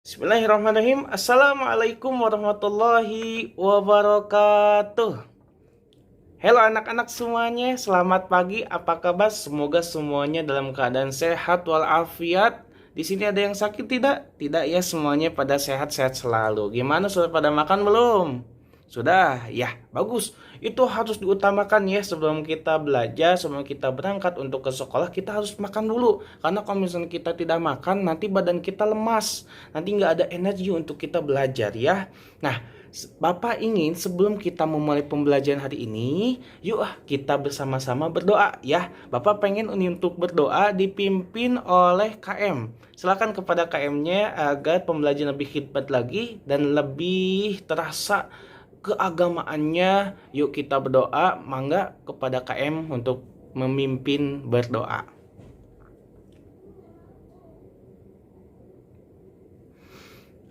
Bismillahirrahmanirrahim. Assalamualaikum warahmatullahi wabarakatuh. Halo anak-anak semuanya, selamat pagi. Apa kabar? Semoga semuanya dalam keadaan sehat walafiat. Di sini ada yang sakit tidak? Tidak ya, semuanya pada sehat-sehat selalu. Gimana, sudah pada makan belum? Sudah, ya bagus. Itu harus diutamakan ya, sebelum kita belajar, sebelum kita berangkat untuk ke sekolah, kita harus makan dulu. Karena kalau misalnya kita tidak makan, nanti badan kita lemas. Nanti nggak ada energi untuk kita belajar ya. Nah, Bapak ingin sebelum kita memulai pembelajaran hari ini, yuk kita bersama-sama berdoa ya. Bapak pengen untuk berdoa dipimpin oleh KM. Silakan kepada KM-nya agar pembelajaran lebih khidmat lagi dan lebih terasa keagamaannya. Yuk kita berdoa, mangga kepada KM untuk memimpin berdoa.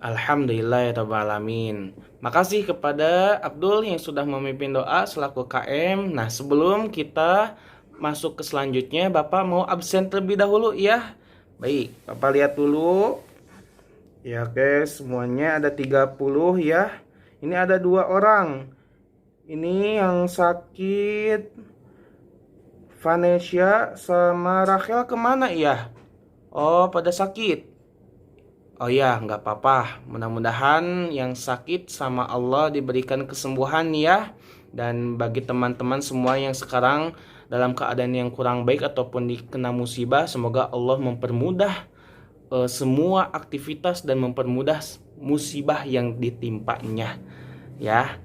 Alhamdulillahirrahmanirrahim. Makasih kepada Abdul yang sudah memimpin doa selaku KM. Nah, sebelum kita masuk ke selanjutnya, Bapak mau absen terlebih dahulu ya. Baik, Bapak lihat dulu. Ya, oke, semuanya ada 30 ya. Ini ada 2 orang. Ini yang sakit, Vanesia sama Rachel kemana ya? Oh, pada sakit. Oh ya, nggak apa-apa. Mudah-mudahan yang sakit sama Allah diberikan kesembuhan ya. Dan bagi teman-teman semua yang sekarang dalam keadaan yang kurang baik ataupun dikena musibah, semoga Allah mempermudah semua aktivitas dan mempermudah musibah yang ditimpanya ya.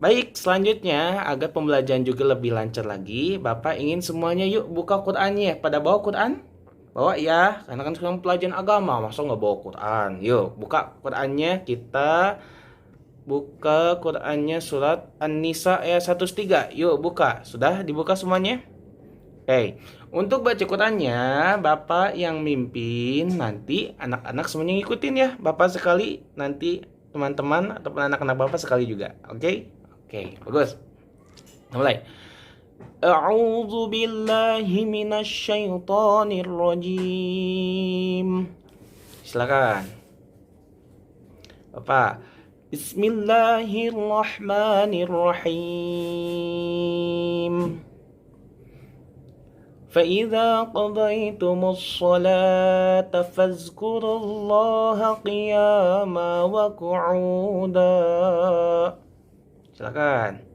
Baik, selanjutnya agar pembelajaran juga lebih lancar lagi, Bapak ingin semuanya yuk buka Qur'annya. Pada bawa Qur'an? Bawa ya, karena kan sekarang pelajaran agama, masa nggak bawa Qur'an? Yuk, buka Qur'annya, kita buka Qur'annya surat An-Nisa ayat 103. Yuk, buka. Sudah dibuka semuanya? Oke, untuk baca Qur'annya, Bapak yang mimpin, nanti anak-anak semuanya ngikutin ya. Bapak sekali, nanti teman-teman ataupun anak-anak Bapak sekali juga. Oke? Oke, bagus. Mulai. A'udzu billahi minasyaitonir rajim. Silakan. Bapak. Bismillahirrahmanirrahim. فإذا قضيتم الصلاة فاذكروا الله قياما وقعودا. Silakan.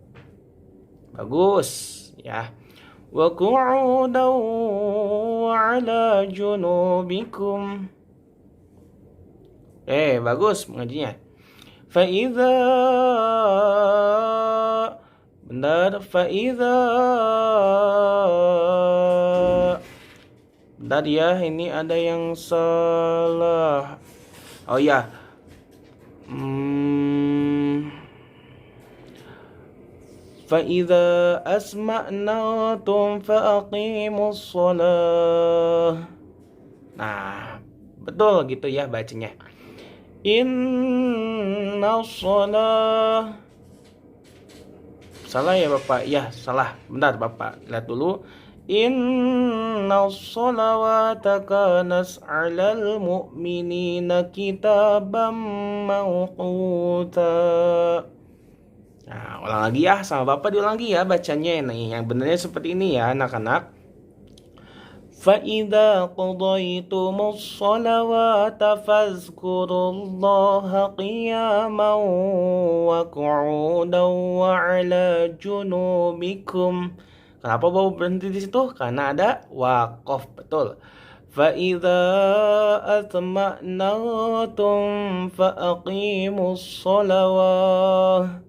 Bagus ya. Wa qu'udan ala junubikum. Bagus mengajinya. Fa'idha, benar, fa'idha, bentar ya, ini ada yang salah. Oh ya, فَإِذَا أَسْمَعْنَاكُمْ فَأَقِيمُوا الصَّلَاةَ. Nah, betul gitu ya bacanya. Inna shalah. Salah ya Bapak? Ya, salah. Bentar Bapak, lihat dulu. Inna sholawata kanat 'alal mu'minina kitaban mawquta. Nah, ulang lagi ya, sama Bapak diulang lagi ya bacanya nih. Yang benarnya seperti ini ya anak-anak. فَإِذَا قَضَيْتُمُ الصَّلَوَاتَ فَاذْكُرُوا اللَّهَ قِيَامًا وَقُعُودًا وَعَلَى جُنُوبِكُمْ. Kenapa Bapak berhenti di situ? Karena ada waqaf, betul. فَإِذَا أَطْمَأْنَنْتُمْ فَأَقِيمُوا الصَّلَوَاةَ.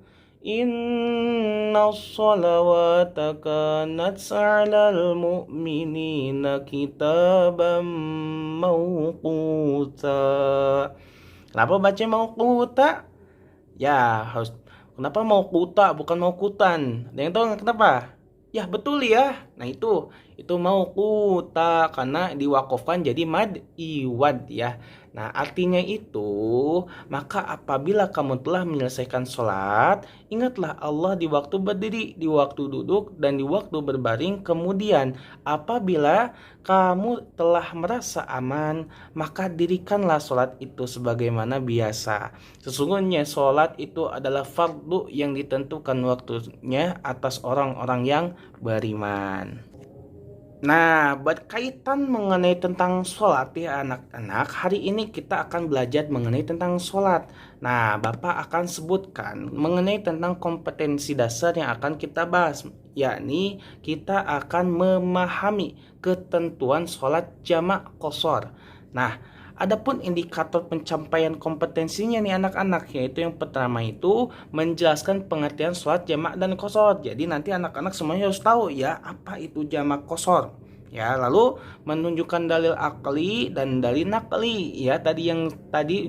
Inna sholawata kanat 'alal mu'minina kitaban mawquta. Kenapa baca mawquta? Ya, harus. Kenapa mawquta bukan mawqutan? Ada yang tahu nggak kenapa? Ya, betul ya. Nah, itu mawquta karena diwakafkan jadi mad iwad ya. Nah, artinya itu, maka apabila kamu telah menyelesaikan sholat, ingatlah Allah di waktu berdiri, di waktu duduk, dan di waktu berbaring. Kemudian, apabila kamu telah merasa aman, maka dirikanlah sholat itu sebagaimana biasa. Sesungguhnya sholat itu adalah fardu yang ditentukan waktunya atas orang-orang yang beriman. Nah, berkaitan mengenai tentang sholat ya anak-anak, hari ini kita akan belajar mengenai tentang sholat. Nah, Bapak akan sebutkan mengenai tentang kompetensi dasar yang akan kita bahas, yakni kita akan memahami ketentuan sholat jamak qashar. Nah, adapun indikator pencapaian kompetensinya nih anak-anak, yaitu yang pertama itu menjelaskan pengertian sholat jamak dan qashar. Jadi nanti anak-anak semuanya harus tahu ya apa itu jamak qashar. Ya, lalu menunjukkan dalil akli dan dalil nakli. Ya, tadi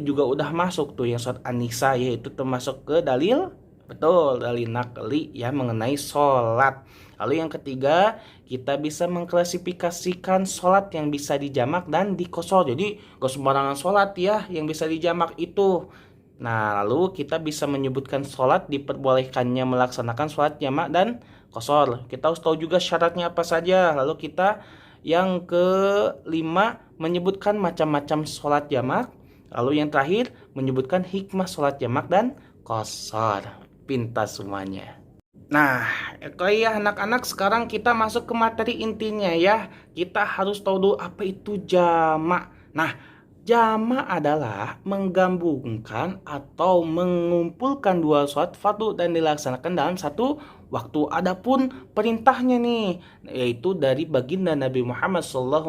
juga udah masuk tuh yang sholat An-Nisa, yaitu termasuk ke dalil, betul, dalil nakli ya mengenai sholat. Lalu yang ketiga, kita bisa mengklasifikasikan sholat yang bisa dijamak dan dikosor. Jadi gak sembarangan sholat ya yang bisa dijamak itu. Nah, lalu kita bisa menyebutkan sholat diperbolehkannya melaksanakan sholat jamak dan kosor. Kita harus tahu juga syaratnya apa saja. Lalu kita yang kelima menyebutkan macam-macam sholat jamak. Lalu yang terakhir menyebutkan hikmah sholat jamak dan kosor. Pintas semuanya. Nah, oke ya anak-anak, sekarang kita masuk ke materi intinya ya. Kita harus tahu dulu apa itu jamak. Nah, jamak adalah menggabungkan atau mengumpulkan dua sholat fardu dan dilaksanakan dalam satu waktu. Adapun perintahnya nih, yaitu dari baginda Nabi Muhammad SAW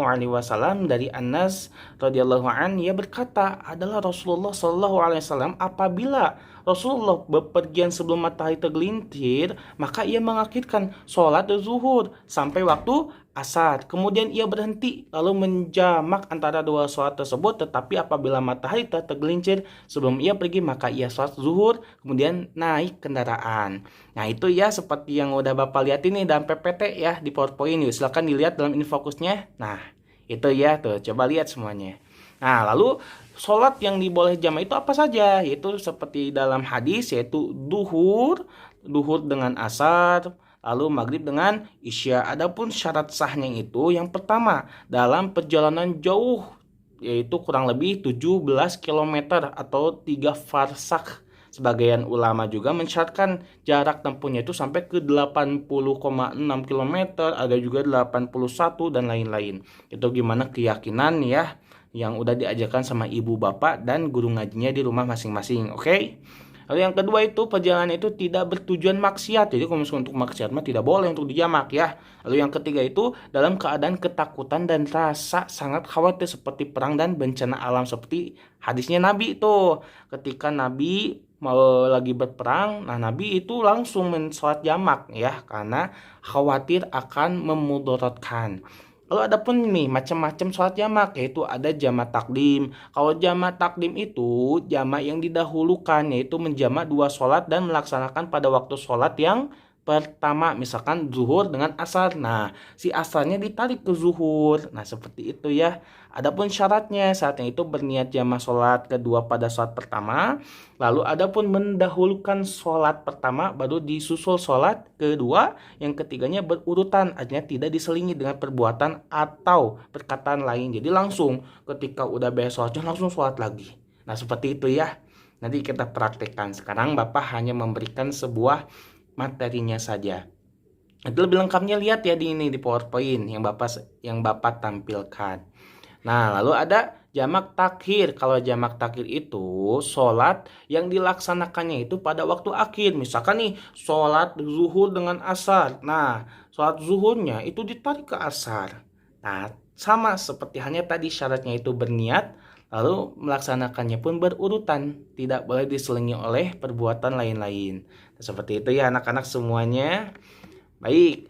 dari Anas radhiyallahu an, ia berkata adalah Rasulullah SAW apabila Rasulullah bepergian sebelum matahari tergelincir, maka ia mengakhirkan sholat zuhur sampai waktu asar. Kemudian ia berhenti lalu menjamak antara dua sholat tersebut. Tetapi apabila matahari telah tergelincir sebelum ia pergi, maka ia sholat zuhur kemudian naik kendaraan. Nah, itu ya seperti yang udah Bapak lihat ini dalam PPT ya di PowerPoint. Yuk, silakan dilihat dalam infokusnya. Nah, itu ya tuh, coba lihat semuanya. Nah, lalu sholat yang diboleh jamak itu apa saja? Yaitu seperti dalam hadis, yaitu duhur dengan asar, lalu maghrib dengan isya. Adapun syarat sahnya itu yang pertama, dalam perjalanan jauh, yaitu kurang lebih 17 km atau 3 farsak. Sebagian ulama juga mensyaratkan jarak tempuhnya itu sampai ke 80,6 km, ada juga 81 dan lain-lain. Itu gimana keyakinan ya yang udah diajarkan sama ibu bapak dan guru ngajinya di rumah masing-masing. Oke? Lalu yang kedua itu perjalanan itu tidak bertujuan maksiat. Jadi kalau misalnya untuk maksiat mah tidak boleh untuk dijamak ya. Lalu yang ketiga itu dalam keadaan ketakutan dan rasa sangat khawatir seperti perang dan bencana alam, seperti hadisnya Nabi itu. Ketika Nabi mau lagi berperang, nah Nabi itu langsung sholat jamak ya karena khawatir akan memudaratkan. Lalu ada pun nih macam-macam sholat jamak, yaitu ada jamak takdim. Kalau jamak takdim itu jamak yang didahulukan, yaitu menjamak dua sholat dan melaksanakan pada waktu sholat yang pertama, misalkan zuhur dengan asar. Nah, si asarnya ditarik ke zuhur. Nah, seperti itu ya. Adapun syaratnya, saatnya itu berniat jamak sholat kedua pada sholat pertama. Lalu adapun mendahulukan sholat pertama, baru disusul sholat kedua. Yang ketiganya berurutan, artinya tidak diselingi dengan perbuatan atau perkataan lain. Jadi langsung ketika udah beres sholatnya langsung sholat lagi. Nah, seperti itu ya. Nanti kita praktekkan. Sekarang Bapak hanya memberikan sebuah materinya saja. Itu lebih lengkapnya lihat ya di ini di PowerPoint yang Bapak tampilkan. Nah, lalu ada jamak takhir. Kalau jamak takhir itu sholat yang dilaksanakannya itu pada waktu akhir. Misalkan nih sholat zuhur dengan asar. Nah, sholat zuhurnya itu ditarik ke asar. Nah, sama seperti halnya tadi syaratnya itu berniat, lalu melaksanakannya pun berurutan, tidak boleh diselingi oleh perbuatan lain-lain. Nah, seperti itu ya anak-anak semuanya. Baik,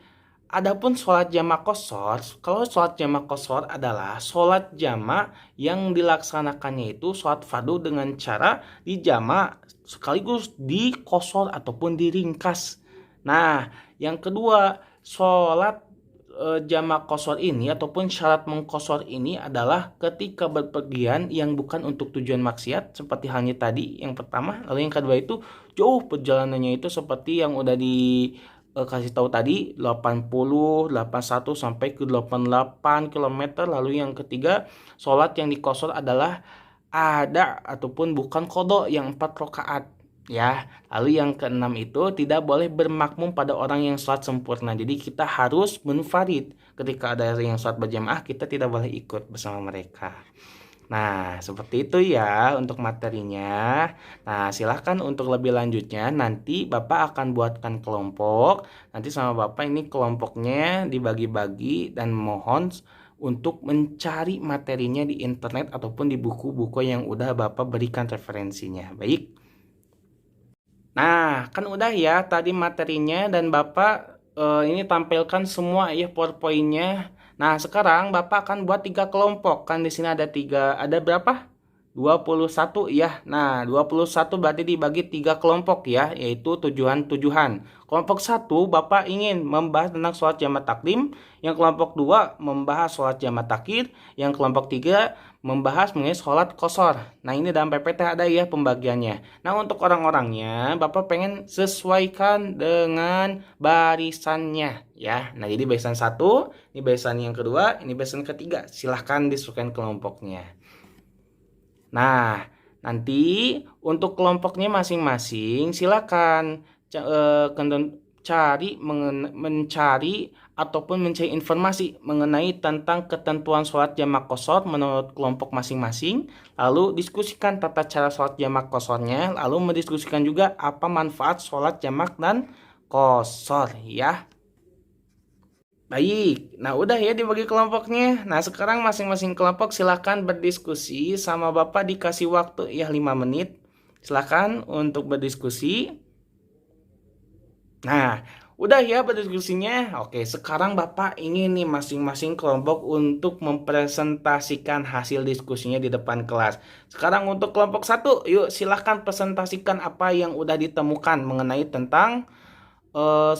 adapun sholat jamak qashar, kalau sholat jamak qashar adalah sholat jamak yang dilaksanakannya itu sholat fardu dengan cara dijamak sekaligus diqashar ataupun diringkas. Nah, yang kedua sholat jamak qashar ini ataupun syarat mengqashar ini adalah ketika berpergian yang bukan untuk tujuan maksiat seperti halnya tadi yang pertama, lalu yang kedua itu jauh perjalanannya itu seperti yang udah kasih tahu tadi 81 sampai ke 88 km. Lalu yang ketiga, sholat yang diqashar adalah ada ataupun bukan qada yang 4 rakaat ya. Lalu yang keenam itu tidak boleh bermakmum pada orang yang sholat sempurna. Jadi kita harus munfarid. Ketika ada yang sholat berjamaah, kita tidak boleh ikut bersama mereka. Nah, seperti itu ya untuk materinya. Nah, silahkan untuk lebih lanjutnya nanti Bapak akan buatkan kelompok. Nanti sama Bapak ini kelompoknya dibagi-bagi dan mohon untuk mencari materinya di internet ataupun di buku-buku yang udah Bapak berikan referensinya. Baik. Nah, kan udah ya tadi materinya dan Bapak ini tampilkan semua ya PowerPoint-nya. Nah, sekarang Bapak akan buat 3 kelompok. Kan di sini ada berapa? 21 ya. Nah, 21 berarti dibagi 3 kelompok ya, yaitu tujuan-tujuan. Kelompok 1 Bapak ingin membahas tentang sholat jamak takdim, yang kelompok 2 membahas sholat jamak takhir, yang kelompok 3 membahas mengenai sholat qashar. Nah, ini dalam PPT ada ya pembagiannya. Nah, untuk orang-orangnya Bapak pengen sesuaikan dengan barisannya ya. Nah, jadi barisan 1, ini barisan yang kedua, ini barisan ketiga. Silahkan disesuaikan kelompoknya. Nah, nanti untuk kelompoknya masing-masing silakan mencari ataupun mencari informasi mengenai tentang ketentuan sholat jamak qashar menurut kelompok masing-masing, lalu diskusikan tata cara sholat jamak qasharnya, lalu mendiskusikan juga apa manfaat sholat jamak dan qashar ya. Baik, nah udah ya dibagi kelompoknya. Nah sekarang masing-masing kelompok silahkan berdiskusi sama Bapak, dikasih waktu ya 5 menit. Silahkan untuk berdiskusi. Nah udah ya berdiskusinya. Oke, sekarang Bapak ingin nih masing-masing kelompok untuk mempresentasikan hasil diskusinya di depan kelas. Sekarang untuk kelompok 1, yuk silahkan presentasikan apa yang udah ditemukan mengenai tentang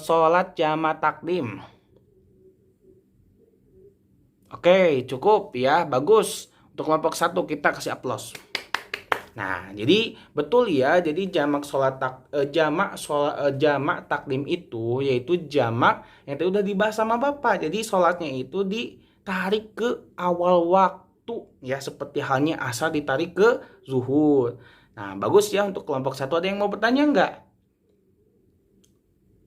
sholat jamak takdim. Oke, cukup ya, bagus. Untuk kelompok 1 kita kasih aplaus. Nah, jadi betul ya. Jadi jamak takdim itu yaitu jamak yang tadi udah dibahas sama Bapak. Jadi sholatnya itu ditarik ke awal waktu ya, seperti halnya asar ditarik ke zuhur. Nah, bagus ya untuk kelompok 1. Ada yang mau bertanya enggak?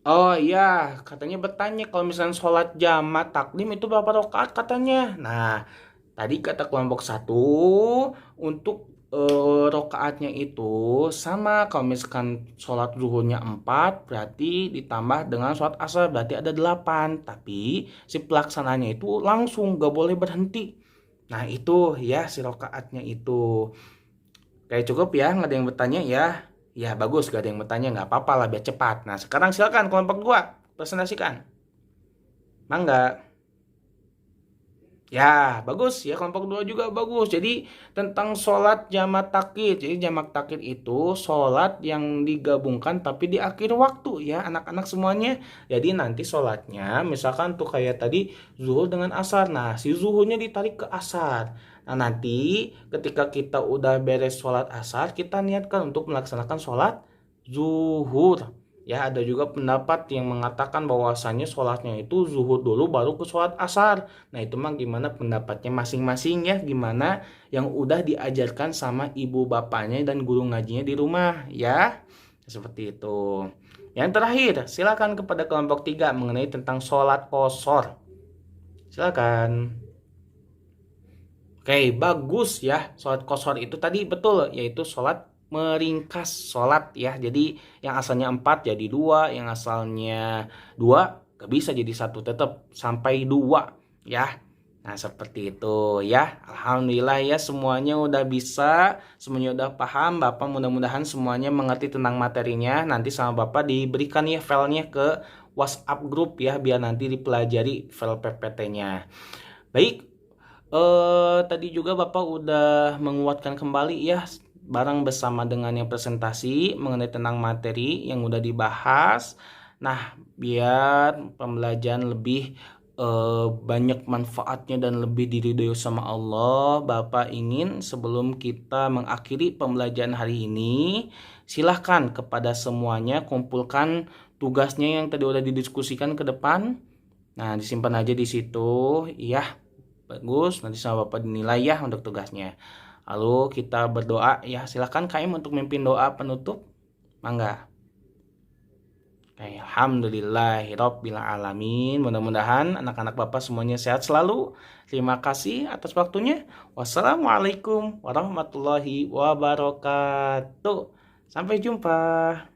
Oh iya, katanya bertanya kalau misalnya sholat jamak takdim itu berapa rakaat katanya. Nah, tadi kata kelompok 1 untuk rakaatnya itu sama, kalau misalkan sholat zuhurnya 4 berarti ditambah dengan sholat asar berarti ada 8. Tapi si pelaksananya itu langsung gak boleh berhenti. Nah itu ya si rakaatnya itu. Kayak cukup ya, nggak ada yang bertanya ya. Ya bagus, gak ada yang bertanya, nggak apa-apa lah biar cepat. Nah sekarang silakan kelompok 2 presentasikan. Mangga. Ya bagus ya, kelompok 2 juga bagus. Jadi tentang sholat jamak takhir. Jadi jamak takhir itu sholat yang digabungkan tapi di akhir waktu ya anak-anak semuanya. Jadi nanti sholatnya misalkan tuh kayak tadi zuhur dengan asar. Nah si zuhurnya ditarik ke asar. Nah nanti ketika kita udah beres sholat asar, kita niatkan untuk melaksanakan sholat zuhur. Ya ada juga pendapat yang mengatakan bahwasannya sholatnya itu zuhur dulu baru ke sholat asar. Nah itu mah gimana pendapatnya masing-masing ya, gimana yang udah diajarkan sama ibu bapaknya dan guru ngajinya di rumah ya. Seperti itu. Yang terakhir silakan kepada kelompok 3 mengenai tentang sholat qashar. Silakan. Oke, bagus ya. Sholat qashar itu tadi betul, yaitu sholat meringkas sholat ya. Jadi yang asalnya 4 jadi 2, yang asalnya 2 gak bisa jadi 1, tetap sampai 2 ya. Nah seperti itu ya. Alhamdulillah ya semuanya udah bisa, semuanya udah paham. Bapak mudah-mudahan semuanya mengerti tentang materinya. Nanti sama Bapak diberikan ya filenya ke WhatsApp grup ya, biar nanti dipelajari file PPT-nya. Baik, tadi juga Bapak udah menguatkan kembali ya bareng bersama dengan yang presentasi mengenai tentang materi yang udah dibahas. Nah, biar pembelajaran lebih banyak manfaatnya dan lebih diridhoi sama Allah, Bapak ingin sebelum kita mengakhiri pembelajaran hari ini, silahkan kepada semuanya kumpulkan tugasnya yang tadi udah didiskusikan ke depan. Nah, disimpan aja di situ. Iya, bagus. Nanti sama Bapak dinilai ya untuk tugasnya. Lalu kita berdoa ya. Silahkan KM untuk memimpin doa penutup. Mangga. Alhamdulillahirabbil alamin. Mudah-mudahan anak-anak Bapak semuanya sehat selalu. Terima kasih atas waktunya. Wassalamualaikum warahmatullahi wabarakatuh. Sampai jumpa.